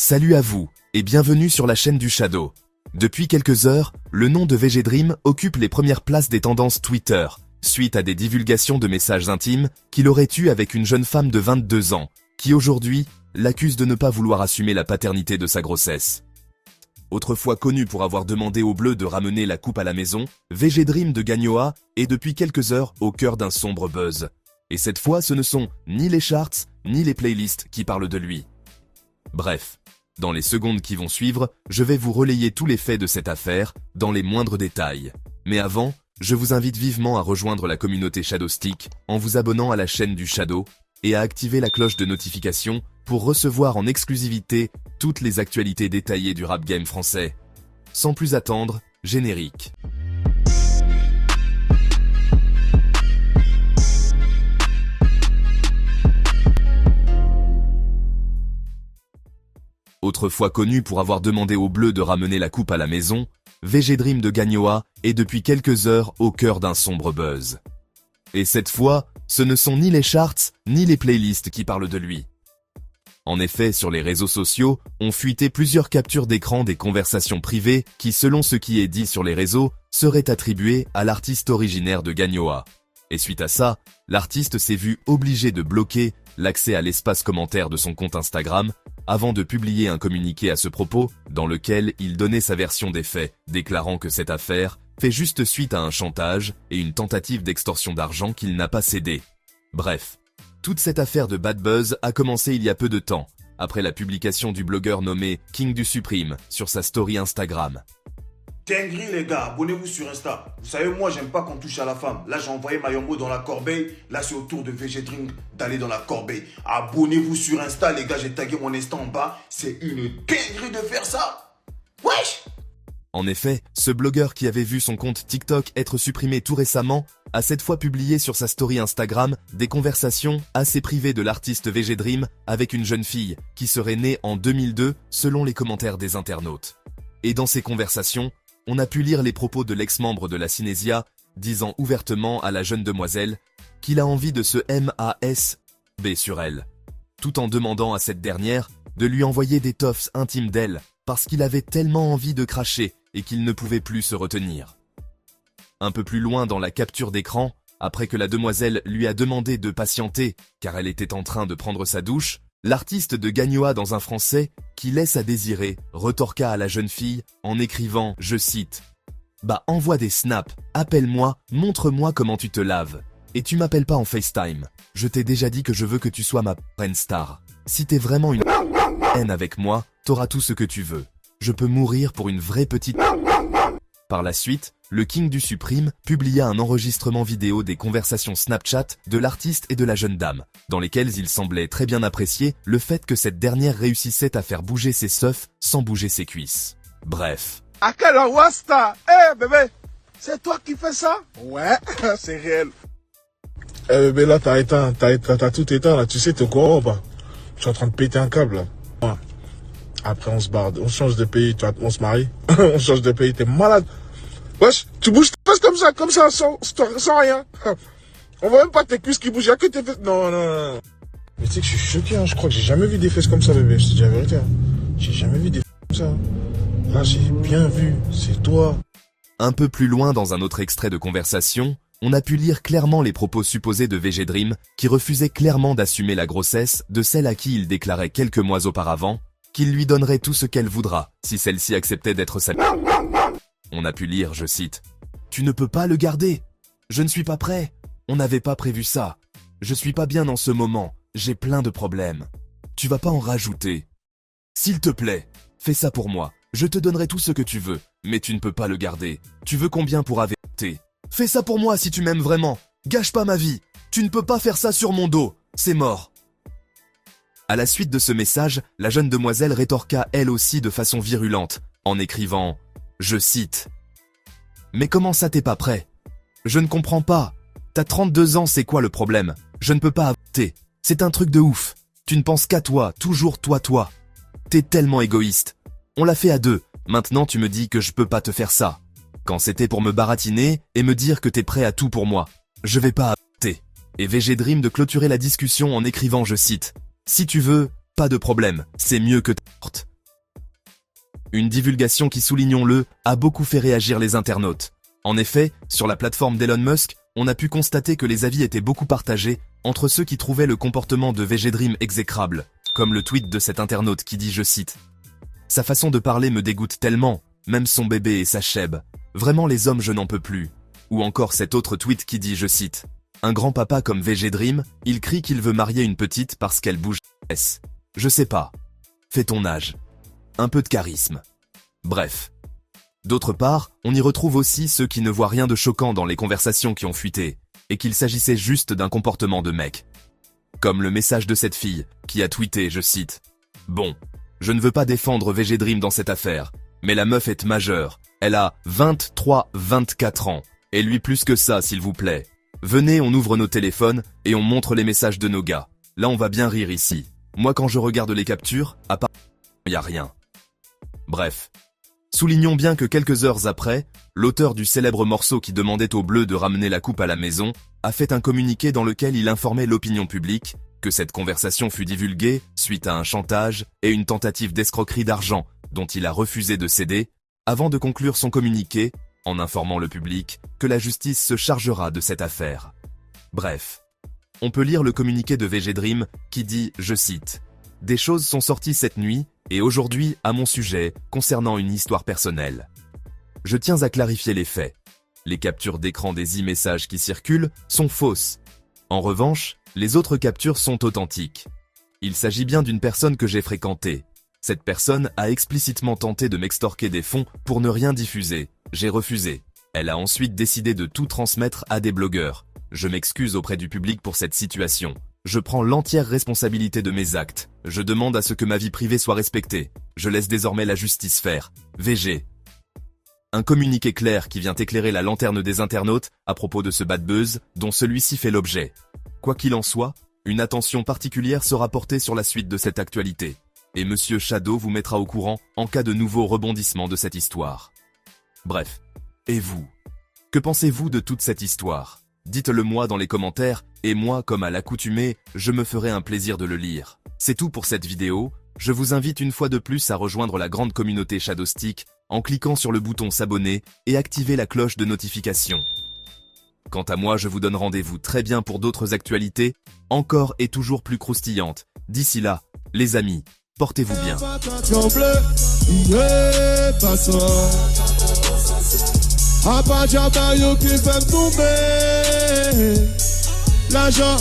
Salut à vous, et bienvenue sur la chaîne du Shadow. Depuis quelques heures, le nom de VG Dream occupe les premières places des tendances Twitter, suite à des divulgations de messages intimes qu'il aurait eus avec une jeune femme de 22 ans, qui aujourd'hui l'accuse de ne pas vouloir assumer la paternité de sa grossesse. Autrefois connu pour avoir demandé aux Bleus de ramener la coupe à la maison, VG Dream de Gagnoa est depuis quelques heures au cœur d'un sombre buzz. Et cette fois, ce ne sont ni les charts, ni les playlists qui parlent de lui. Bref, dans les secondes qui vont suivre, je vais vous relayer tous les faits de cette affaire, dans les moindres détails. Mais avant, je vous invite vivement à rejoindre la communauté Shadowstick en vous abonnant à la chaîne du Shadow et à activer la cloche de notification pour recevoir en exclusivité toutes les actualités détaillées du rap game français. Sans plus attendre, générique. Autrefois connu pour avoir demandé aux Bleus de ramener la coupe à la maison, VG Dream de Gagnoa est depuis quelques heures au cœur d'un sombre buzz. Et cette fois, ce ne sont ni les charts, ni les playlists qui parlent de lui. En effet, sur les réseaux sociaux, ont fuité plusieurs captures d'écran des conversations privées qui, selon ce qui est dit sur les réseaux, seraient attribuées à l'artiste originaire de Gagnoa. Et suite à ça, l'artiste s'est vu obligé de bloquer l'accès à l'espace commentaire de son compte Instagram, avant de publier un communiqué à ce propos, dans lequel il donnait sa version des faits, déclarant que cette affaire fait juste suite à un chantage et une tentative d'extorsion d'argent qu'il n'a pas cédé. Bref, toute cette affaire de bad buzz a commencé il y a peu de temps, après la publication du blogueur nommé King du Supreme sur sa story Instagram. Dinguerie les gars, abonnez-vous sur Insta. Vous savez, moi j'aime pas qu'on touche à la femme. Là j'ai envoyé Mayombo dans la corbeille. Là c'est au tour de VG Dream d'aller dans la corbeille. Abonnez-vous sur Insta les gars, j'ai tagué mon Insta en bas. C'est une dinguerie de faire ça. Wesh! En effet, ce blogueur qui avait vu son compte TikTok être supprimé tout récemment a cette fois publié sur sa story Instagram des conversations assez privées de l'artiste VG Dream avec une jeune fille qui serait née en 2002 selon les commentaires des internautes. Et dans ces conversations, on a pu lire les propos de l'ex-membre de la Cinésia, disant ouvertement à la jeune demoiselle qu'il a envie de se MASB sur elle, tout en demandant à cette dernière de lui envoyer des toffs intimes d'elle, parce qu'il avait tellement envie de cracher et qu'il ne pouvait plus se retenir. Un peu plus loin dans la capture d'écran, après que la demoiselle lui a demandé de patienter, car elle était en train de prendre sa douche, l'artiste de Gagnoa dans un français qui laisse à désirer retorqua à la jeune fille en écrivant, je cite, « Bah envoie des snaps, appelle-moi, montre-moi comment tu te laves. Et tu m'appelles pas en FaceTime. Je t'ai déjà dit que je veux que tu sois ma reine star. Si t'es vraiment une haine avec moi, t'auras tout ce que tu veux. Je peux mourir pour une vraie petite... » Par la suite, le King du Supreme publia un enregistrement vidéo des conversations Snapchat de l'artiste et de la jeune dame, dans lesquelles il semblait très bien apprécier le fait que cette dernière réussissait à faire bouger ses seufs sans bouger ses cuisses. Bref. Akala Wasta, bébé, c'est toi qui fais ça? Ouais, c'est réel. Bébé, là, t'as tout éteint, là, tu sais, t'es au courant ou pas? Je suis en train de péter un câble, là. Ouais. Après, on se barre, on change de pays, on se marie, on change de pays, t'es malade. Wesh, tu bouges tes fesses comme ça, sans rien. On voit même pas tes cuisses qui bougent, y'a que tes fesses. Non. Mais tu sais que je suis choqué, hein. Je crois que j'ai jamais vu des fesses comme ça, bébé, je te dis la vérité. Hein. J'ai jamais vu des fesses comme ça. Hein. Là, j'ai bien vu, c'est toi. Un peu plus loin dans un autre extrait de conversation, on a pu lire clairement les propos supposés de VG Dream qui refusait clairement d'assumer la grossesse de celle à qui il déclarait quelques mois auparavant qu'il lui donnerait tout ce qu'elle voudra si celle-ci acceptait d'être sa... On a pu lire, je cite, « Tu ne peux pas le garder. Je ne suis pas prêt. On n'avait pas prévu ça. Je suis pas bien en ce moment. J'ai plein de problèmes. Tu vas pas en rajouter. S'il te plaît, fais ça pour moi. Je te donnerai tout ce que tu veux, mais tu ne peux pas le garder. Tu veux combien pour avorter? Fais ça pour moi si tu m'aimes vraiment. Gâche pas ma vie. Tu ne peux pas faire ça sur mon dos. C'est mort. » À la suite de ce message, la jeune demoiselle rétorqua elle aussi de façon virulente, en écrivant, je cite, « Mais comment ça t'es pas prêt? Je ne comprends pas. T'as 32 ans, c'est quoi le problème? Je ne peux pas avorter. C'est un truc de ouf. Tu ne penses qu'à toi, toujours toi. T'es tellement égoïste. On l'a fait à deux. Maintenant tu me dis que je peux pas te faire ça. Quand c'était pour me baratiner et me dire que t'es prêt à tout pour moi. Je vais pas avorter. » Et VG Dream de clôturer la discussion en écrivant, je cite, « Si tu veux, pas de problème, c'est mieux que t'avortes. Une divulgation qui, soulignons-le, a beaucoup fait réagir les internautes. En effet, sur la plateforme d'Elon Musk, on a pu constater que les avis étaient beaucoup partagés entre ceux qui trouvaient le comportement de VG Dream exécrable, comme le tweet de cet internaute qui dit, je cite, « Sa façon de parler me dégoûte tellement, même son bébé et sa chèbe. Vraiment les hommes je n'en peux plus. » Ou encore cet autre tweet qui dit, je cite, « Un grand-papa comme VG Dream, il crie qu'il veut marier une petite parce qu'elle bouge S. Je sais pas. Fais ton âge. Un peu de charisme. » Bref. D'autre part, on y retrouve aussi ceux qui ne voient rien de choquant dans les conversations qui ont fuité, et qu'il s'agissait juste d'un comportement de mec. Comme le message de cette fille, qui a tweeté, je cite, « Bon, je ne veux pas défendre VG Dream dans cette affaire, mais la meuf est majeure, elle a 23-24 ans, et lui plus que ça s'il vous plaît. Venez, on ouvre nos téléphones, et on montre les messages de nos gars. Là on va bien rire ici. Moi quand je regarde les captures, à part, y a rien. » Bref. Soulignons bien que quelques heures après, l'auteur du célèbre morceau qui demandait aux Bleus de ramener la coupe à la maison, a fait un communiqué dans lequel il informait l'opinion publique que cette conversation fut divulguée suite à un chantage et une tentative d'escroquerie d'argent dont il a refusé de céder, avant de conclure son communiqué en informant le public que la justice se chargera de cette affaire. Bref, on peut lire le communiqué de VG Dream qui dit, je cite, « Des choses sont sorties cette nuit et aujourd'hui à mon sujet concernant une histoire personnelle. Je tiens à clarifier les faits. Les captures d'écran des e-messages qui circulent sont fausses. En revanche, les autres captures sont authentiques. Il s'agit bien d'une personne que j'ai fréquentée. Cette personne a explicitement tenté de m'extorquer des fonds pour ne rien diffuser. J'ai refusé. Elle a ensuite décidé de tout transmettre à des blogueurs. Je m'excuse auprès du public pour cette situation. Je prends l'entière responsabilité de mes actes. Je demande à ce que ma vie privée soit respectée. Je laisse désormais la justice faire. VG. » Un communiqué clair qui vient éclairer la lanterne des internautes à propos de ce bad buzz dont celui-ci fait l'objet. Quoi qu'il en soit, une attention particulière sera portée sur la suite de cette actualité. Et Monsieur Shadow vous mettra au courant en cas de nouveau rebondissement de cette histoire. Bref. Et vous? Que pensez-vous de toute cette histoire? Dites-le moi dans les commentaires, et moi, comme à l'accoutumée, je me ferai un plaisir de le lire. C'est tout pour cette vidéo, je vous invite une fois de plus à rejoindre la grande communauté Shadowstick en cliquant sur le bouton s'abonner et activer la cloche de notification. Quant à moi, je vous donne rendez-vous très bien pour d'autres actualités, encore et toujours plus croustillantes. D'ici là, les amis, portez-vous bien. L'argent,